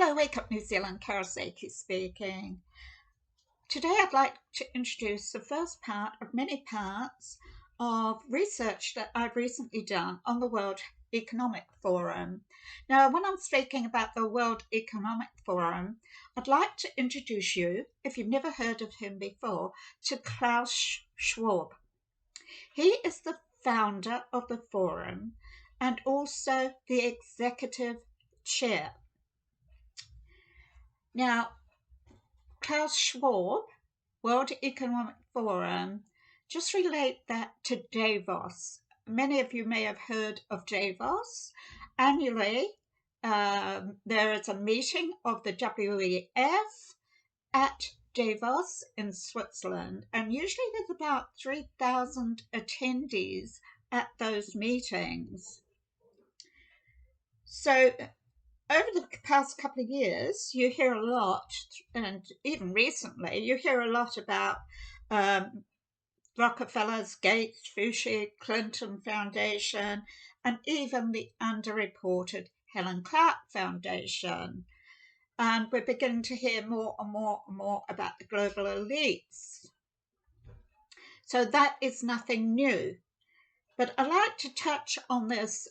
Hello, Wake Up New Zealand, Sakey speaking. Today I'd like to introduce the first part of many parts of research that I've recently done on the World Economic Forum. Now, when I'm speaking about the World Economic Forum, I'd like to introduce you, if you've never heard of him before, to Klaus Schwab. He is the founder of the forum and also the executive chair. Now, Klaus Schwab, World Economic Forum, just relate that to Davos. Many of you may have heard of Davos. Annually, there is a meeting of the WEF at Davos in Switzerland, and usually there's about 3,000 attendees at those meetings. So over the past couple of years, you hear a lot, and even recently, you hear a lot about Rockefeller's, Gates, Fouché, Clinton Foundation, and even the underreported Helen Clark Foundation. And we're beginning to hear more and more and more about the global elites. So that is nothing new. But I'd like to touch on this,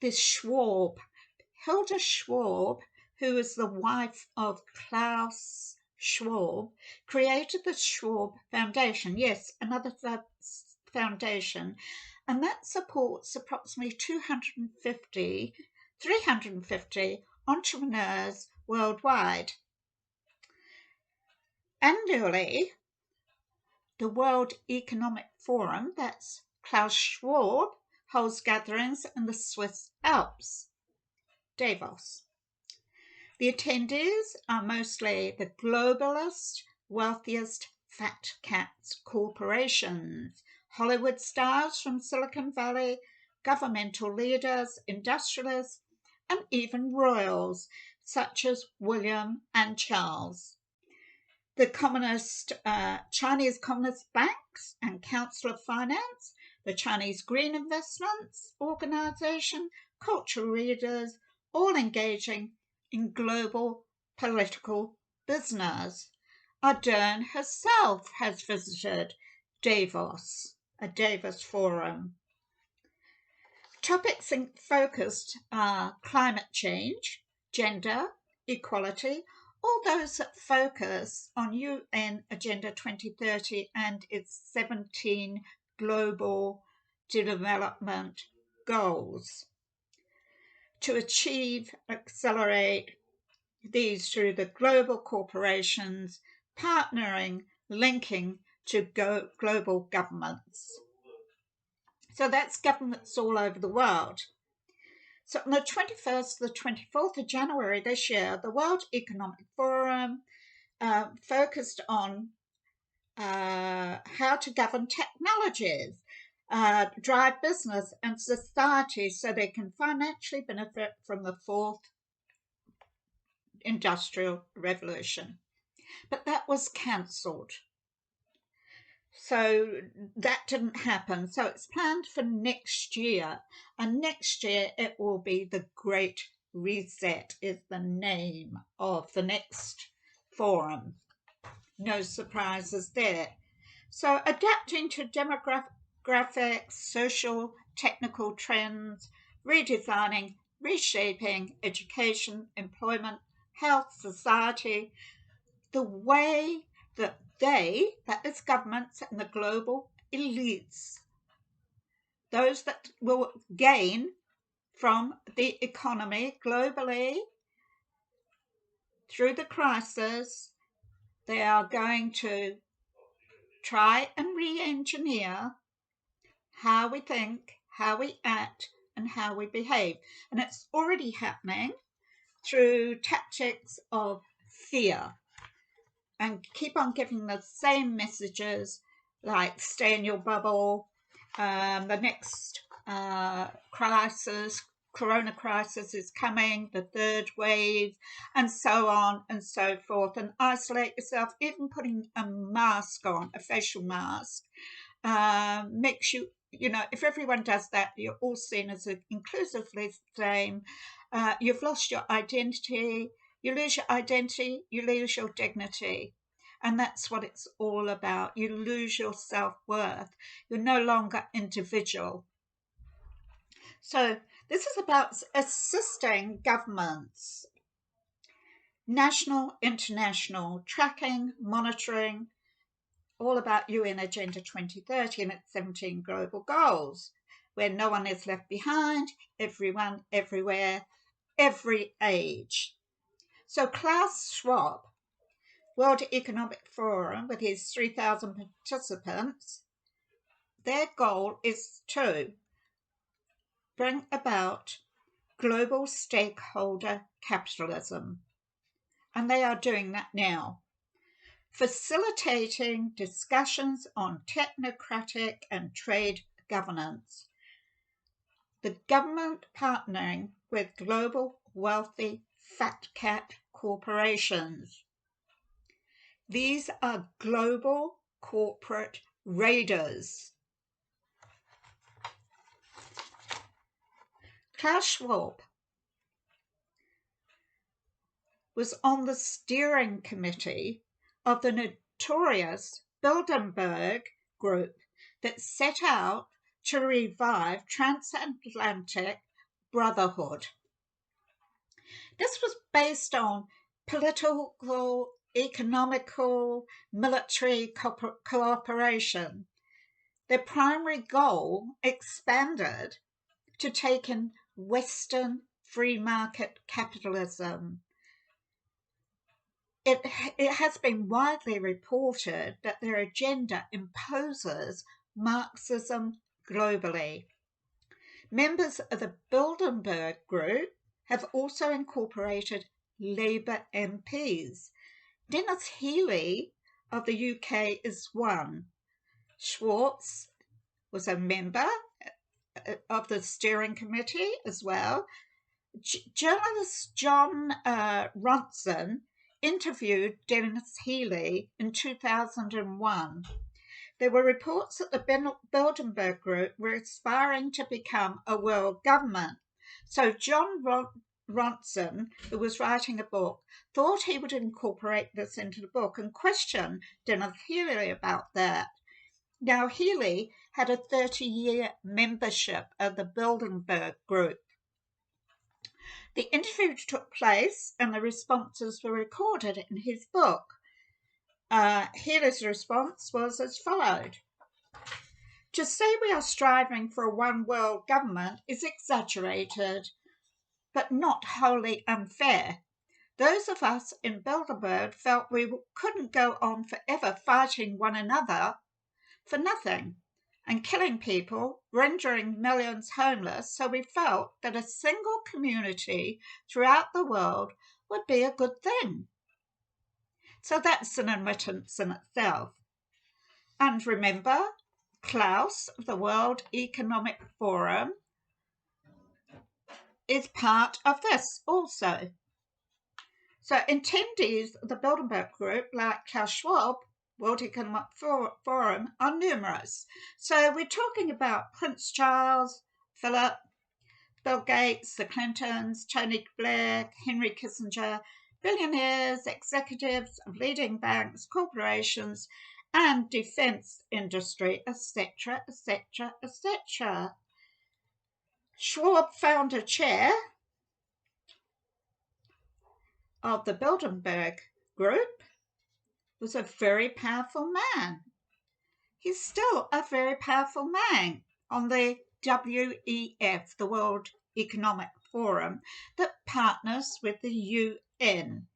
this Schwab. Hilda Schwab, who is the wife of Klaus Schwab, created the Schwab Foundation. Yes, another foundation, and that supports approximately 350 entrepreneurs worldwide. Annually, the World Economic Forum, that's Klaus Schwab, holds gatherings in the Swiss Alps, Davos. The attendees are mostly the globalist, wealthiest fat cats corporations, Hollywood stars from Silicon Valley, governmental leaders, industrialists, and even royals such as William and Charles. The Chinese Communist Banks and Council of Finance, the Chinese Green Investments Organization, cultural leaders, all engaging in global political business. Ardern herself has visited Davos, a Davos forum. Topics focused are climate change, gender, equality, all those that focus on UN Agenda 2030 and its 17 global development goals. To achieve, accelerate these through the global corporations, partnering, linking to global governments. So that's governments all over the world. So on the 21st to the 24th of January this year, the World Economic Forum focused on how to govern technologies, drive business and society so they can financially benefit from the fourth industrial revolution. But that was cancelled. So that didn't happen. So it's planned for next year. And next year it will be the Great Reset is the name of the next forum. No surprises there. So adapting to demographics, social, technical trends, redesigning, reshaping education, employment, health, society, the way that that is governments and the global elites, those that will gain from the economy globally through the crisis, they are going to try and re-engineer how we think, how we act, and how we behave. And it's already happening through tactics of fear and keep on giving the same messages like stay in your bubble, the next crisis, corona crisis is coming, the third wave, and so on and so forth, and isolate yourself. Even putting a mask on, a facial mask, makes you, if everyone does that, you're all seen as inclusively the same, You've lost your identity. You lose your identity, you lose your dignity. And that's what it's all about. You lose your self-worth. You're no longer individual. So this is about assisting governments, national, international, tracking, monitoring, all about UN Agenda 2030 and its 17 global goals, where no one is left behind, everyone, everywhere, every age. So Klaus Schwab, World Economic Forum, with his 3,000 participants, their goal is to bring about global stakeholder capitalism. And they are doing that now, facilitating discussions on technocratic and trade governance. The government partnering with global wealthy fat cat corporations. These are global corporate raiders. Klaus Schwab was on the steering committee of the notorious Bilderberg Group that set out to revive transatlantic brotherhood. This was based on political, economical, military cooperation. Their primary goal expanded to take in Western free market capitalism. It has been widely reported that their agenda imposes Marxism globally. Members of the Bilderberg Group have also incorporated Labour MPs. Dennis Healey of the UK is one. Schwartz was a member of the steering committee as well. Journalist John Ronson interviewed Dennis Healey in 2001. There were reports that the Bilderberg Group were aspiring to become a world government. So John Ronson, who was writing a book, thought he would incorporate this into the book and questioned Dennis Healey about that. Now, Healey had a 30-year membership of the Bilderberg Group. The interview took place and the responses were recorded in his book. Healey's response was as followed. To say we are striving for a one world government is exaggerated, but not wholly unfair. Those of us in Bilderberg felt we couldn't go on forever fighting one another for nothing and killing people, rendering millions homeless, so we felt that a single community throughout the world would be a good thing. So that's an admittance in itself. And remember, Klaus of the World Economic Forum is part of this also. So attendees of the Bilderberg Group, like Klaus Schwab, World Economic Forum, are numerous. So we're talking about Prince Charles, Philip, Bill Gates, the Clintons, Tony Blair, Henry Kissinger, billionaires, executives of leading banks, corporations, and defense industry, etc., etc., etc. Schwab founder chair of the Bilderberg Group was a very powerful man. He's still a very powerful man on the WEF, the World Economic Forum, that partners with the UN.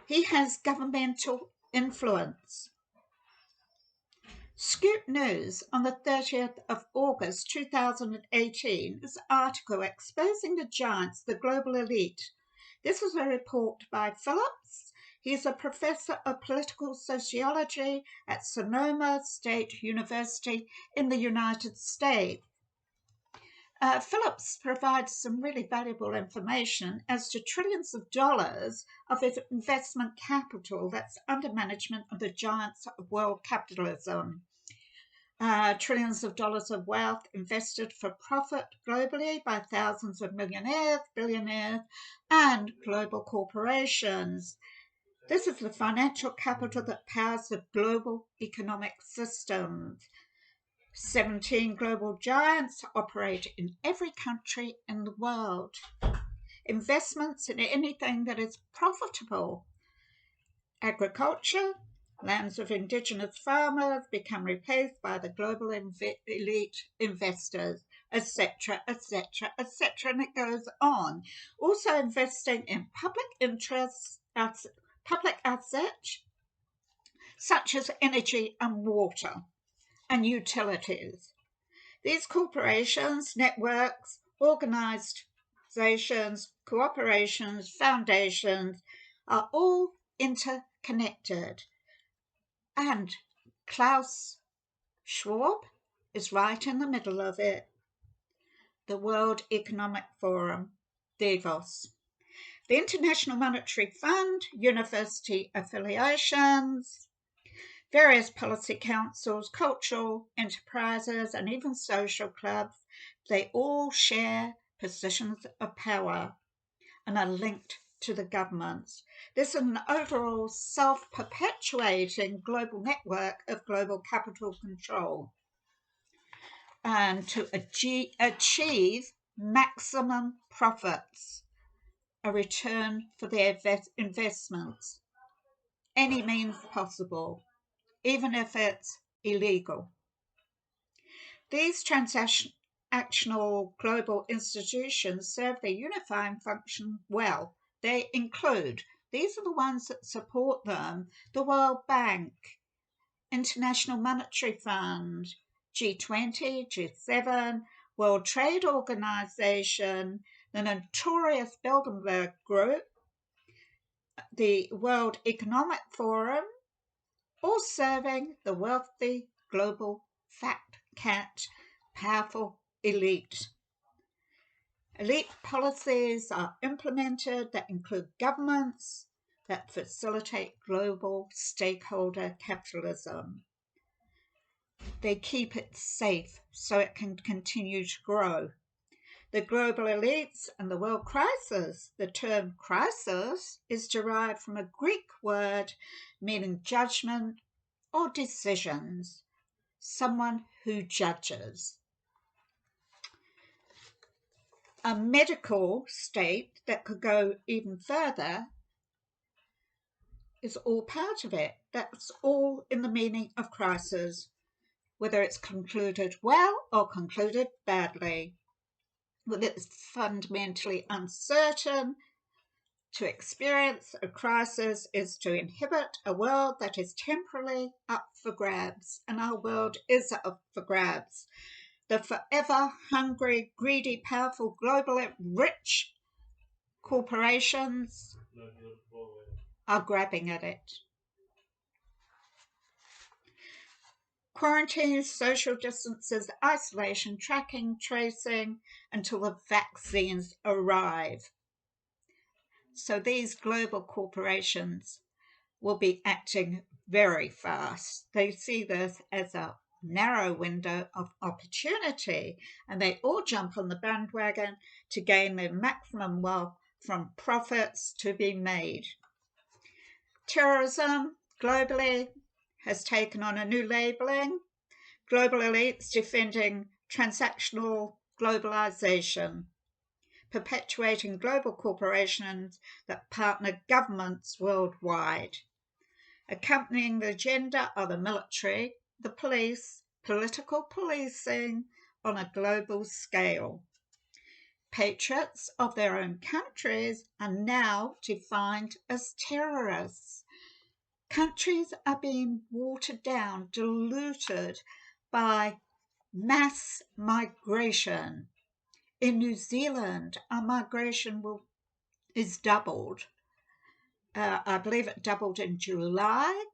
He has governmental influence. Scoop News on the 30th of August 2018 is an article exposing the giants, the global elite. This was a report by Phillips. He is a professor of political sociology at Sonoma State University in the United States. Phillips provides some really valuable information as to trillions of dollars of investment capital that's under management of the giants of world capitalism. trillions of dollars of wealth invested for profit globally by thousands of millionaires, billionaires, and global corporations. This is the financial capital that powers the global economic system. 17 global giants operate in every country in the world. Investments in anything that is profitable. Agriculture, lands of indigenous farmers become replaced by the global elite investors, etc., etc., etc., and it goes on. Also investing in public interests, public assets, such as energy and water and utilities. These corporations, networks, organizations, cooperations, foundations are all interconnected. And Klaus Schwab is right in the middle of it. The World Economic Forum, Davos. The International Monetary Fund, university affiliations, various policy councils, cultural enterprises, and even social clubs, they all share positions of power and are linked to the governments. This is an overall self-perpetuating global network of global capital control. And to achieve maximum profits, a return for their investments, any means possible, even if it's illegal. These transactional global institutions serve their unifying function well. They include, these are the ones that support them, the World Bank, International Monetary Fund, G20, G7, World Trade Organization, the notorious Bilderberg Group, the World Economic Forum, all serving the wealthy global fat cat powerful elite. Elite policies are implemented that include governments that facilitate global stakeholder capitalism. They keep it safe so it can continue to grow. The global elites and the world crisis. The term crisis is derived from a Greek word meaning judgment or decisions, someone who judges. A medical state that could go even further is all part of it. That's all in the meaning of crisis, whether it's concluded well or concluded badly, whether it's fundamentally uncertain. To experience a crisis is to inhabit a world that is temporarily up for grabs, and our world is up for grabs. The forever hungry, greedy, powerful, globally rich corporations are grabbing at it. Quarantines, social distances, isolation, tracking, tracing until the vaccines arrive. So these global corporations will be acting very fast. They see this as a narrow window of opportunity, and they all jump on the bandwagon to gain their maximum wealth from profits to be made. Terrorism globally has taken on a new labeling. Global elites defending transactional globalization, perpetuating global corporations that partner governments worldwide. Accompanying the agenda are the military, the police, political policing on a global scale. Patriots of their own countries are now defined as terrorists. Countries are being watered down, diluted by mass migration. In New Zealand, our migration is doubled. I believe it doubled in July.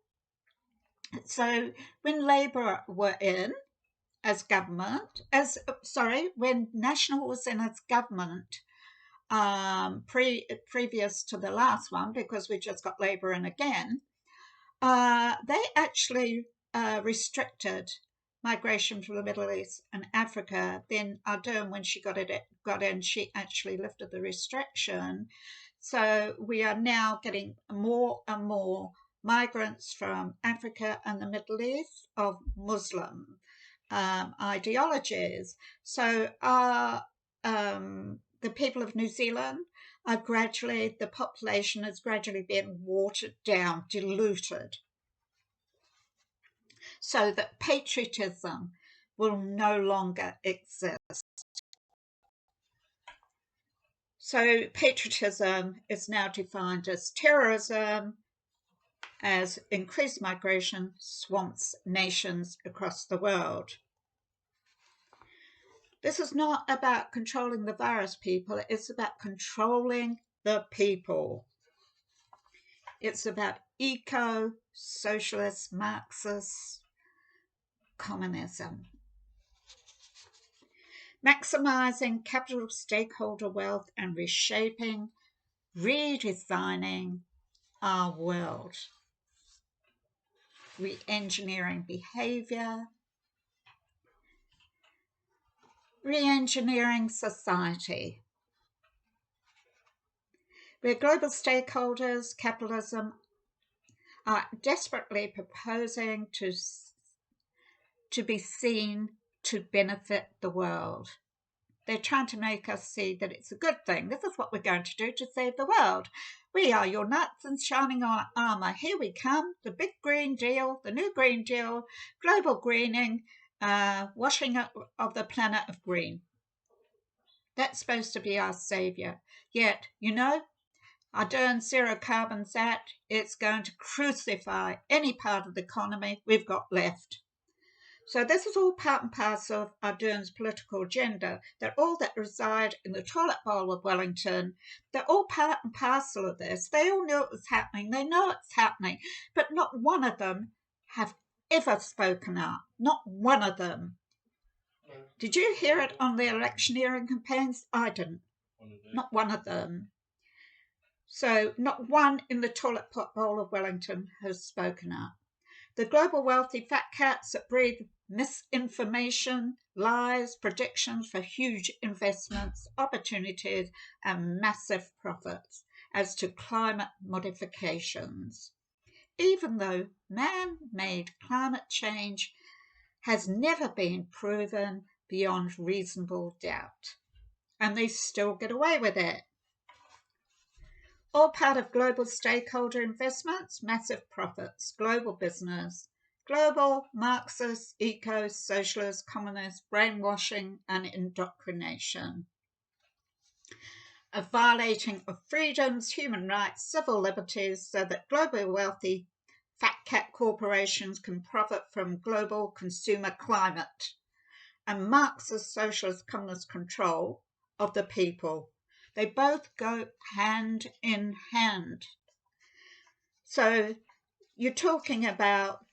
So when Labour were in as government, when National was in as government, previous to the last one, because we just got Labour in again, they actually restricted migration from the Middle East and Africa. Then Ardern, when she got in, she actually lifted the restriction. So we are now getting more and more migrants from Africa and the Middle East of Muslim ideologies. So the people of New Zealand the population is gradually being watered down, diluted, so that patriotism will no longer exist. So patriotism is now defined as terrorism, as increased migration swamps nations across the world. This is not about controlling the virus, people. It's about controlling the people. It's about eco-socialist, Marxist communism. Maximizing capital stakeholder wealth and reshaping, redesigning our world. Re-engineering behavior, re-engineering society. Where global stakeholders, capitalism, are desperately proposing to be seen to benefit the world. They're trying to make us see that it's a good thing. This is what we're going to do to save the world. We are your knights in shining armour. Here we come, the big Green Deal, the new Green Deal, global greening, washing up of the planet of green. That's supposed to be our saviour. Yet, you know, Ardern's Zero Carbons Act, it's going to crucify any part of the economy we've got left. So this is all part and parcel of Ardern's political agenda, that all that reside in the toilet bowl of Wellington, they're all part and parcel of this. They all knew it was happening. They know it's happening, but not one of them have ever spoken up. Not one of them. Did you hear it on the electioneering campaigns? I didn't. Not one of them. So not one in the toilet bowl of Wellington has spoken up. The global wealthy fat cats that breathe misinformation, lies, predictions for huge investments, opportunities, and massive profits as to climate modifications. Even though man-made climate change has never been proven beyond reasonable doubt, and they still get away with it. All part of global stakeholder investments, massive profits, global business, global Marxist, eco-socialist, communist brainwashing and indoctrination. A violating of freedoms, human rights, civil liberties, so that global wealthy fat cat corporations can profit from global consumer climate and Marxist, socialist, communist control of the people. They both go hand in hand. So you're talking about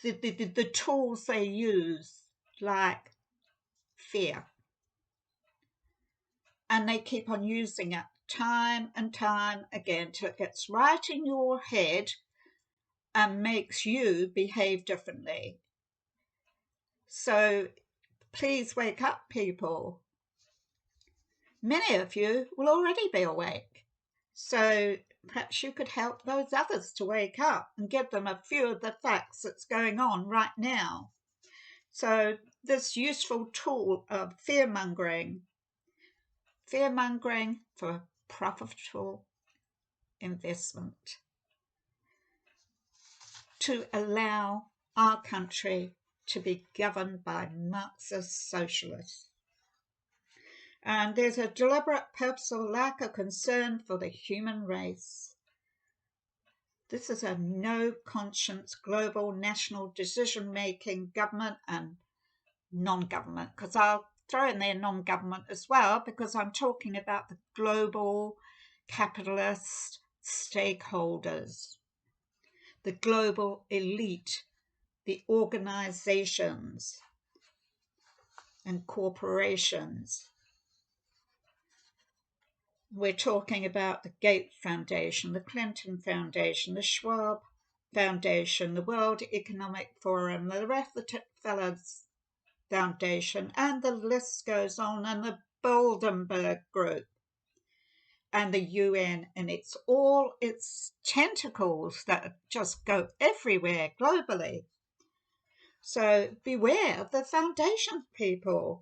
the tools they use, like fear. And they keep on using it time and time again till it gets right in your head and makes you behave differently. So please wake up, people. Many of you will already be awake. So perhaps you could help those others to wake up and give them a few of the facts that's going on right now. So this useful tool of fear-mongering for profitable investment to allow our country to be governed by Marxist socialists. And there's a deliberate, purposeful lack of concern for the human race. This is a no-conscience, global, national decision-making government and non-government, because I'll throw in there non-government as well, because I'm talking about the global capitalist stakeholders, the global elite, the organizations and corporations. We're talking about the Gates Foundation, the Clinton Foundation, the Schwab Foundation, the World Economic Forum, the Rockefellers Foundation, and the list goes on, and the Bilderberg Group and the UN, and it's all its tentacles that just go everywhere globally. So beware of the foundation people.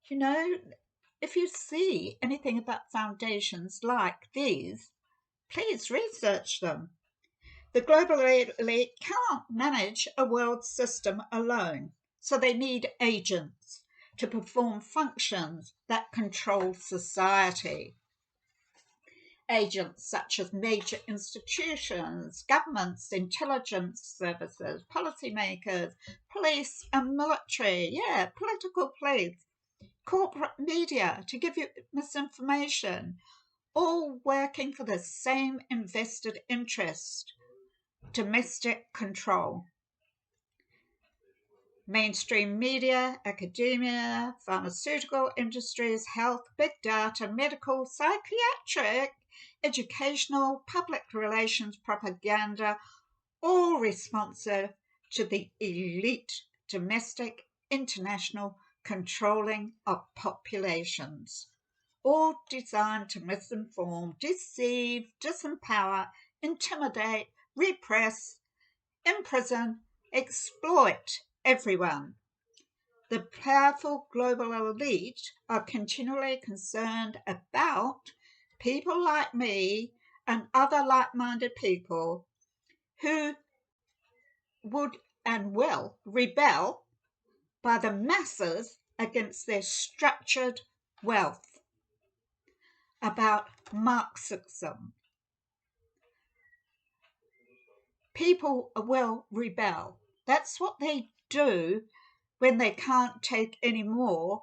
You know, if you see anything about foundations like these, please research them. The global elite can't manage a world system alone, so they need agents to perform functions that control society. Agents such as major institutions, governments, intelligence services, policymakers, police and military, political police, corporate media to give you misinformation, all working for the same invested interest: domestic control. Mainstream media, academia, pharmaceutical industries, health, big data, medical, psychiatric, educational, public relations, propaganda, all responsive to the elite domestic, international controlling of populations, all designed to misinform, deceive, disempower, intimidate, repress, imprison, exploit everyone. The powerful global elite are continually concerned about people like me and other like-minded people who would and will rebel by the masses against their structured wealth. About Marxism. People will rebel. That's what they do when they can't take any more,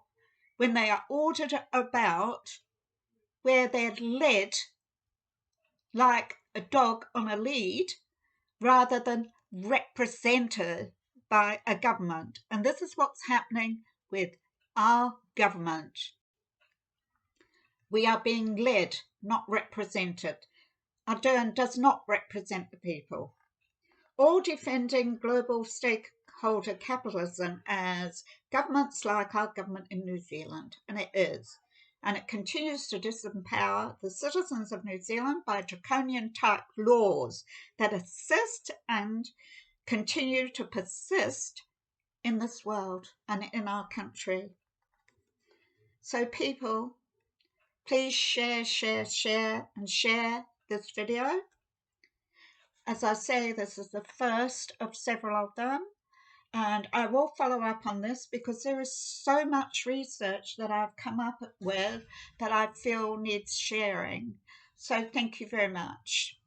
when they are ordered about, where they're led like a dog on a lead rather than represented by a government. And this is what's happening with our government. We are being led, not represented. Ardern does not represent the people. All defending global stakeholder capitalism as governments like our government in New Zealand, and it is. And it continues to disempower the citizens of New Zealand by draconian type laws that assist and continue to persist in this world and in our country. So people, please share this video. As I say, this is the first of several of them, and I will follow up on this because there is so much research that I've come up with that I feel needs sharing. So thank you very much.